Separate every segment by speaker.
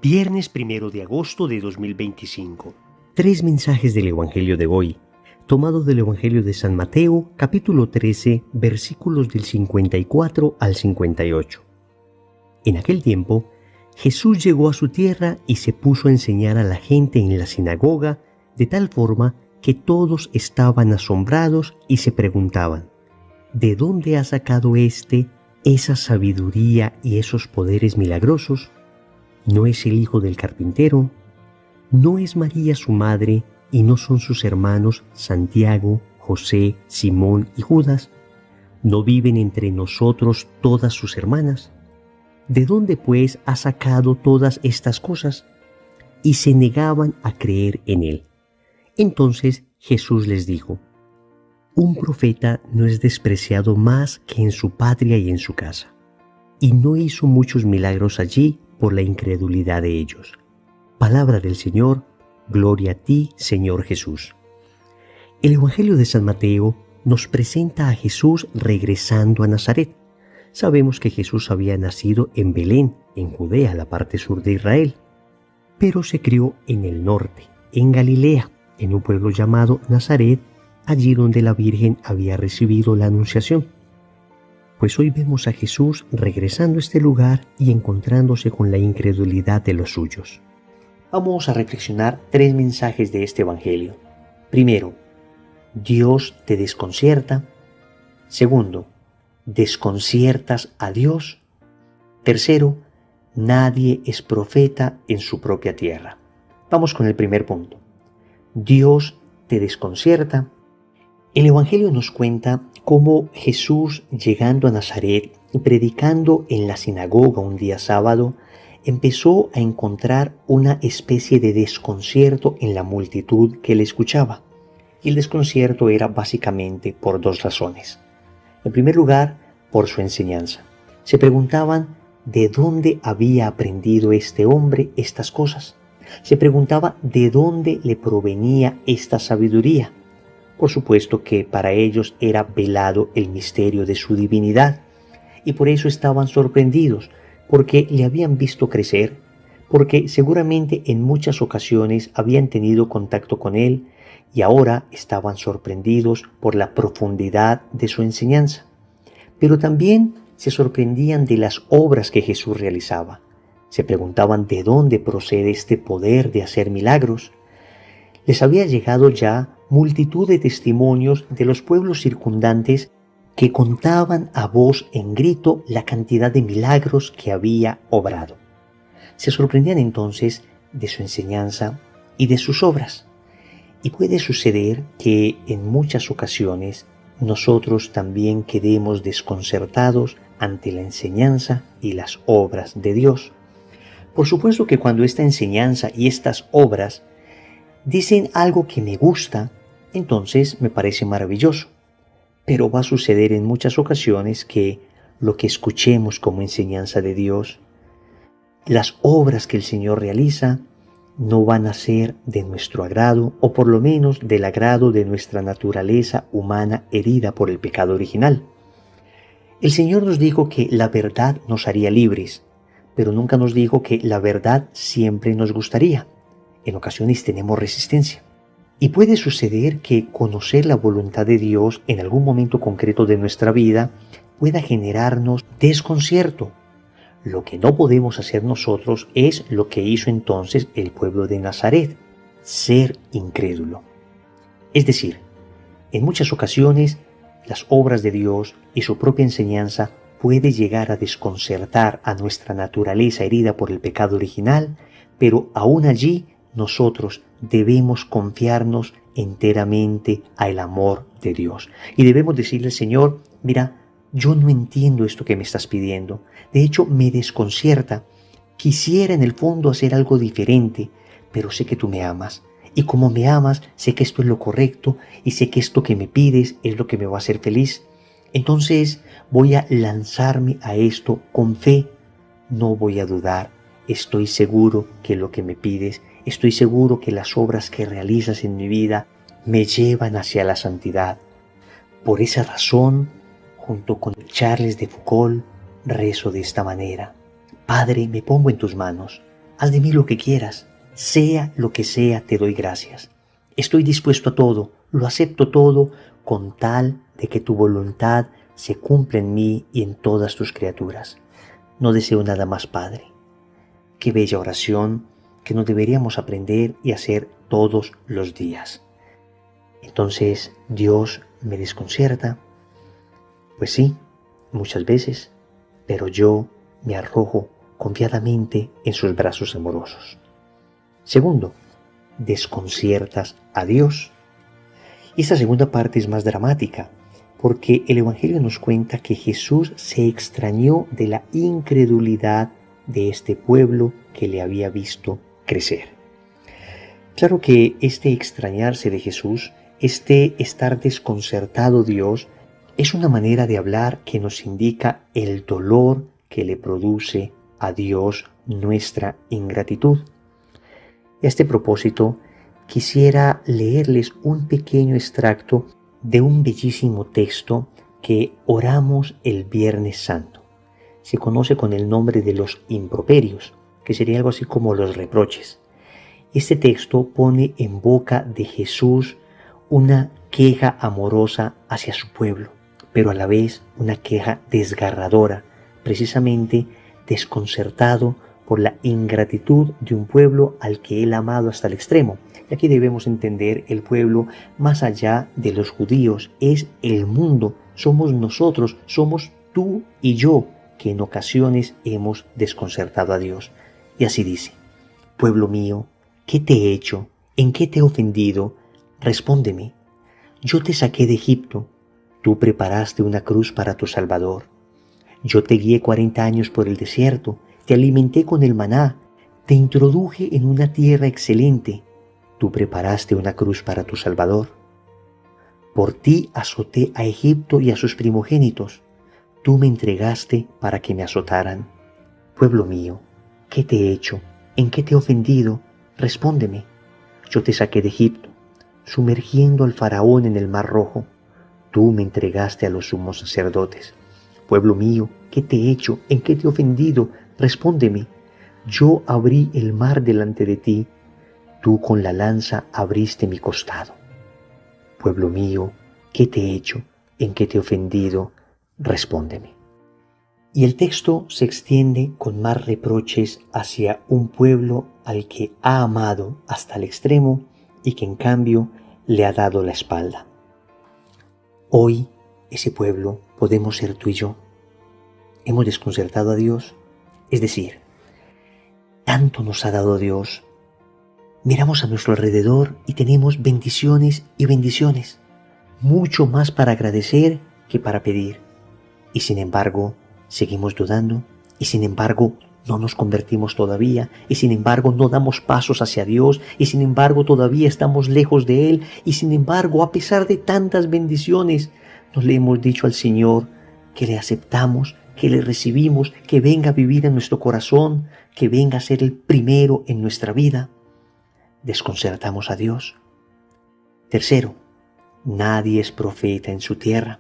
Speaker 1: Viernes 1 de agosto de 2025. Tres mensajes del Evangelio de hoy, tomados del Evangelio de San Mateo, capítulo 13, versículos del 54 al 58. En aquel tiempo, Jesús llegó a su tierra y se puso a enseñar a la gente en la sinagoga, de tal forma que todos estaban asombrados y se preguntaban: ¿de dónde ha sacado esa sabiduría y esos poderes milagrosos? ¿No es el hijo del carpintero? ¿No es María su madre y no son sus hermanos Santiago, José, Simón y Judas? ¿No viven entre nosotros todas sus hermanas? ¿De dónde pues ha sacado todas estas cosas? Y se negaban a creer en él. Entonces Jesús les dijo: un profeta no es despreciado más que en su patria y en su casa. Y no hizo muchos milagros allí por la incredulidad de ellos. Palabra del Señor, gloria a ti, Señor Jesús. El Evangelio de San Mateo nos presenta a Jesús regresando a Nazaret. Sabemos que Jesús había nacido en Belén, en Judea, la parte sur de Israel, pero se crió en el norte, en Galilea, en un pueblo llamado Nazaret, allí donde la Virgen había recibido la Anunciación. Pues hoy vemos a Jesús regresando a este lugar y encontrándose con la incredulidad de los suyos. Vamos a reflexionar tres mensajes de este Evangelio. Primero, Dios te desconcierta. Segundo, desconciertas a Dios. Tercero, nadie es profeta en su propia tierra. Vamos con el primer punto. Dios te desconcierta. El Evangelio nos cuenta cómo Jesús, llegando a Nazaret y predicando en la sinagoga un día sábado, empezó a encontrar una especie de desconcierto en la multitud que le escuchaba. Y el desconcierto era básicamente por dos razones. En primer lugar, por su enseñanza. Se preguntaban de dónde había aprendido este hombre estas cosas. Se preguntaba de dónde le provenía esta sabiduría. Por supuesto que para ellos era velado el misterio de su divinidad, y por eso estaban sorprendidos, porque le habían visto crecer, porque seguramente en muchas ocasiones habían tenido contacto con él, y ahora estaban sorprendidos por la profundidad de su enseñanza. Pero también se sorprendían de las obras que Jesús realizaba. Se preguntaban de dónde procede este poder de hacer milagros. Les había llegado ya multitud de testimonios de los pueblos circundantes que contaban a voz en grito la cantidad de milagros que había obrado. Se sorprendían entonces de su enseñanza y de sus obras. Y puede suceder que en muchas ocasiones nosotros también quedemos desconcertados ante la enseñanza y las obras de Dios. Por supuesto que cuando esta enseñanza y estas obras dicen algo que me gusta, entonces me parece maravilloso. Pero va a suceder en muchas ocasiones que lo que escuchemos como enseñanza de Dios, las obras que el Señor realiza, no van a ser de nuestro agrado, o por lo menos del agrado de nuestra naturaleza humana herida por el pecado original. El Señor nos dijo que la verdad nos haría libres, pero nunca nos dijo que la verdad siempre nos gustaría. En ocasiones tenemos resistencia. Y puede suceder que conocer la voluntad de Dios en algún momento concreto de nuestra vida pueda generarnos desconcierto. Lo que no podemos hacer nosotros es lo que hizo entonces el pueblo de Nazaret: ser incrédulo. Es decir, en muchas ocasiones las obras de Dios y su propia enseñanza puede llegar a desconcertar a nuestra naturaleza herida por el pecado original, pero aún allí nosotros debemos confiarnos enteramente al amor de Dios. Y debemos decirle al Señor: mira, yo no entiendo esto que me estás pidiendo. De hecho, me desconcierta. Quisiera en el fondo hacer algo diferente, pero sé que tú me amas. Y como me amas, sé que esto es lo correcto y sé que esto que me pides es lo que me va a hacer feliz. Entonces voy a lanzarme a esto con fe. No voy a dudar. Estoy seguro que lo que me pides, estoy seguro que las obras que realizas en mi vida me llevan hacia la santidad. Por esa razón, junto con Charles de Foucault, rezo de esta manera: Padre, me pongo en tus manos. haz de mí lo que quieras, sea lo que sea, te doy gracias. Estoy dispuesto a todo, lo acepto todo, con tal de que tu voluntad se cumpla en mí y en todas tus criaturas. No deseo nada más, Padre. Qué bella oración que nos deberíamos aprender y hacer todos los días. Entonces, ¿Dios me desconcierta? Pues sí, muchas veces, pero yo me arrojo confiadamente en sus brazos amorosos. Segundo, desconciertas a Dios. Y esta segunda parte es más dramática, porque el Evangelio nos cuenta que Jesús se extrañó de la incredulidad de este pueblo que le había visto crecer. Claro que este extrañarse de Jesús, este estar desconcertado Dios, es una manera de hablar que nos indica el dolor que le produce a Dios nuestra ingratitud. A este propósito, quisiera leerles un pequeño extracto de un bellísimo texto que oramos el Viernes Santo. Se conoce con el nombre de los improperios, que sería algo así como los reproches. Este texto pone en boca de Jesús una queja amorosa hacia su pueblo, pero a la vez una queja desgarradora, precisamente desconcertado por la ingratitud de un pueblo al que él ha amado hasta el extremo. Y aquí debemos entender el pueblo más allá de los judíos, es el mundo, somos nosotros, somos tú y yo, que en ocasiones hemos desconcertado a Dios. Y así dice: pueblo mío, ¿qué te he hecho? ¿En qué te he ofendido? Respóndeme. Yo te saqué de Egipto, tú preparaste una cruz para tu Salvador. Yo te guié 40 años por el desierto, te alimenté con el maná, te introduje en una tierra excelente, tú preparaste una cruz para tu Salvador. Por ti azoté a Egipto y a sus primogénitos, tú me entregaste para que me azotaran. Pueblo mío, ¿qué te he hecho? ¿En qué te he ofendido? Respóndeme. Yo te saqué de Egipto, sumergiendo al faraón en el mar rojo, tú me entregaste a los sumos sacerdotes. Pueblo mío, ¿qué te he hecho? ¿En qué te he ofendido? Respóndeme. Yo abrí el mar delante de ti, tú con la lanza abriste mi costado. Pueblo mío, ¿qué te he hecho? ¿En qué te he ofendido? Respóndeme. Y el texto se extiende con más reproches hacia un pueblo al que ha amado hasta el extremo y que en cambio le ha dado la espalda. Hoy, ese pueblo podemos ser tú y yo. Hemos desconcertado a Dios, es decir, tanto nos ha dado Dios. Miramos a nuestro alrededor y tenemos bendiciones y bendiciones, mucho más para agradecer que para pedir. Y sin embargo, seguimos dudando, y sin embargo, no nos convertimos todavía, y sin embargo, no damos pasos hacia Dios, y sin embargo, todavía estamos lejos de Él, y sin embargo, a pesar de tantas bendiciones, no le hemos dicho al Señor que le aceptamos, que le recibimos, que venga a vivir en nuestro corazón, que venga a ser el primero en nuestra vida. Desconcertamos a Dios. Tercero, nadie es profeta en su tierra.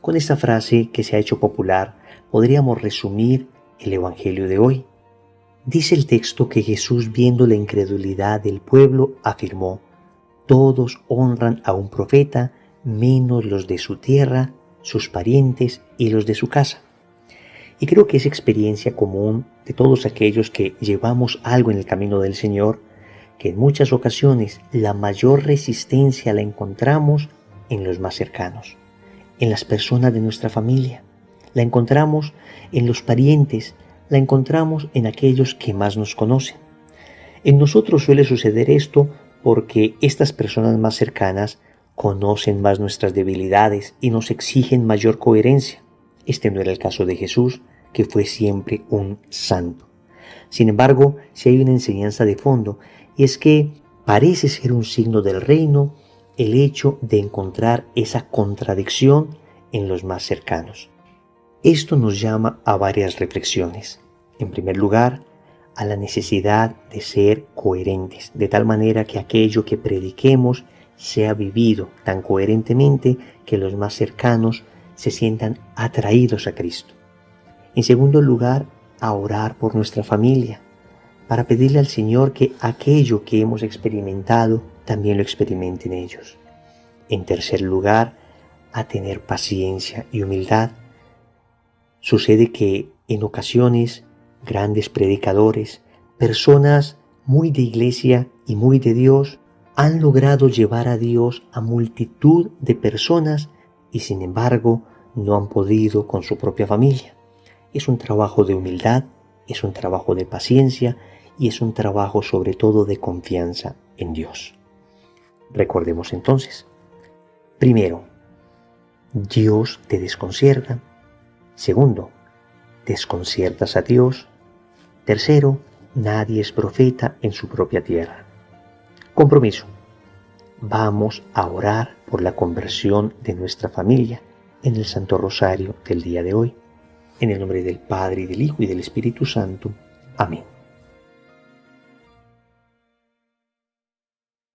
Speaker 1: Con esta frase que se ha hecho popular, podríamos resumir el Evangelio de hoy. Dice el texto que Jesús, viendo la incredulidad del pueblo, afirmó: todos honran a un profeta, menos los de su tierra, sus parientes y los de su casa. Y creo que es experiencia común de todos aquellos que llevamos algo en el camino del Señor, que en muchas ocasiones la mayor resistencia la encontramos en los más cercanos, en las personas de nuestra familia, la encontramos en los parientes, la encontramos en aquellos que más nos conocen. En nosotros suele suceder esto porque estas personas más cercanas conocen más nuestras debilidades y nos exigen mayor coherencia. Este no era el caso de Jesús, que fue siempre un santo. Sin embargo, sí hay una enseñanza de fondo, y es que parece ser un signo del reino el hecho de encontrar esa contradicción en los más cercanos. Esto nos llama a varias reflexiones. En primer lugar, a la necesidad de ser coherentes, de tal manera que aquello que prediquemos sea vivido tan coherentemente que los más cercanos se sientan atraídos a Cristo. En segundo lugar, a orar por nuestra familia, para pedirle al Señor que aquello que hemos experimentado también lo experimenten ellos. En tercer lugar, a tener paciencia y humildad. Sucede que en ocasiones grandes predicadores, personas muy de iglesia y muy de Dios, han logrado llevar a Dios a multitud de personas y sin embargo no han podido con su propia familia. Es un trabajo de humildad, es un trabajo de paciencia y es un trabajo sobre todo de confianza en Dios. Recordemos entonces, primero, Dios te desconcierta. Segundo, desconciertas a Dios. Tercero, nadie es profeta en su propia tierra. Compromiso. Vamos a orar por la conversión de nuestra familia en el Santo Rosario del día de hoy. En el nombre del Padre, y del Hijo, y del Espíritu Santo. Amén.